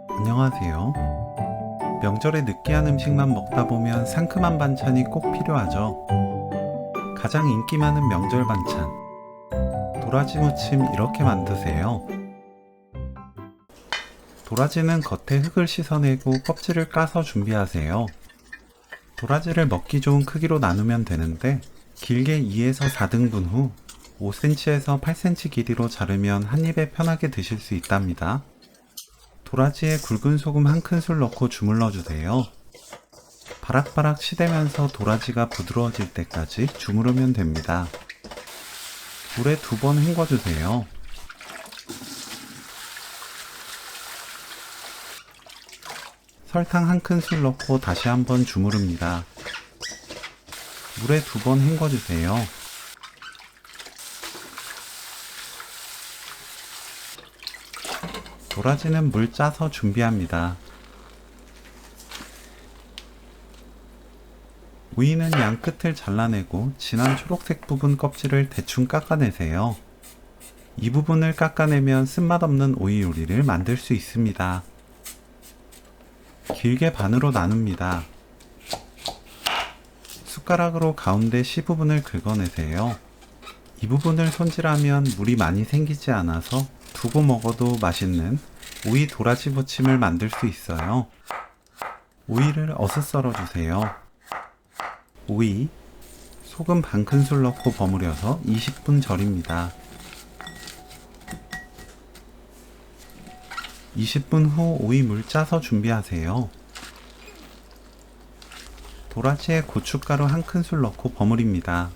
안녕하세요. 명절에 느끼한 음식만 먹다 보면 상큼한 반찬이 꼭 필요하죠. 가장 인기 많은 명절 반찬, 도라지 무침 이렇게 만드세요. 도라지는 겉에 흙을 씻어내고 껍질을 까서 준비하세요. 도라지를 먹기 좋은 크기로 나누면 되는데 길게 2에서 4등분 후 5cm에서 8cm 길이로 자르면 한 입에 편하게 드실 수 있답니다. 도라지에 굵은 소금 한 큰술 넣고 주물러 주세요. 바락바락 치대면서 도라지가 부드러워질 때까지 주무르면 됩니다. 물에 2번 헹궈주세요. 설탕 한 큰술 넣고 다시 한번 주무릅니다. 물에 2번 헹궈주세요. 도라지는 물 짜서 준비합니다. 오이는 양 끝을 잘라내고 진한 초록색 부분 껍질을 대충 깎아내세요. 이 부분을 깎아내면 쓴맛 없는 오이 요리를 만들 수 있습니다. 길게 반으로 나눕니다. 숟가락으로 가운데 씨 부분을 긁어내세요. 이 부분을 손질하면 물이 많이 생기지 않아서 두고 먹어도 맛있는 오이 도라지 무침을 만들 수 있어요. 오이를 어슷 썰어주세요. 오이, 소금 반 큰술 넣고 버무려서 20분 절입니다. 20분 후 오이 물 짜서 준비하세요. 도라지에 고춧가루 한 큰술 넣고 버무립니다.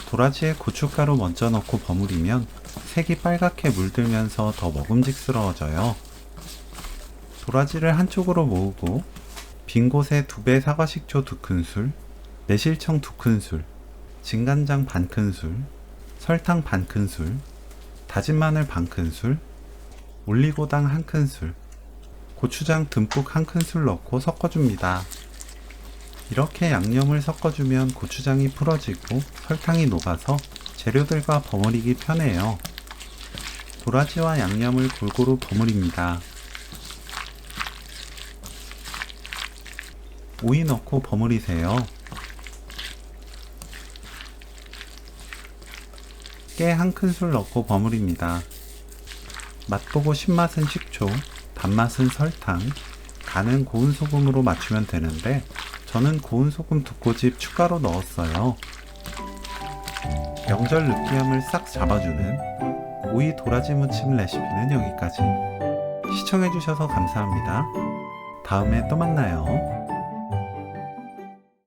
도라지에 고춧가루 먼저 넣고 버무리면 색이 빨갛게 물들면서 더 먹음직스러워져요. 도라지를 한쪽으로 모으고 빈 곳에 2배 사과식초 2큰술, 매실청 2큰술, 진간장 반 큰술, 설탕 반 큰술, 다진 마늘 반 큰술, 올리고당 한 큰술, 고추장 듬뿍 한 큰술 넣고 섞어줍니다. 이렇게 양념을 섞어주면 고추장이 풀어지고 설탕이 녹아서 재료들과 버무리기 편해요. 도라지와 양념을 골고루 버무립니다. 오이 넣고 버무리세요. 깨 한 큰술 넣고 버무립니다. 맛보고 신맛은 식초, 단맛은 설탕, 간은 고운 소금으로 맞추면 되는데 저는 고운 소금 2꼬집 추가로 넣었어요. 명절 느끼함을 싹 잡아주는 오이 도라지 무침 레시피는 여기까지. 시청해주셔서 감사합니다. 다음에 또 만나요.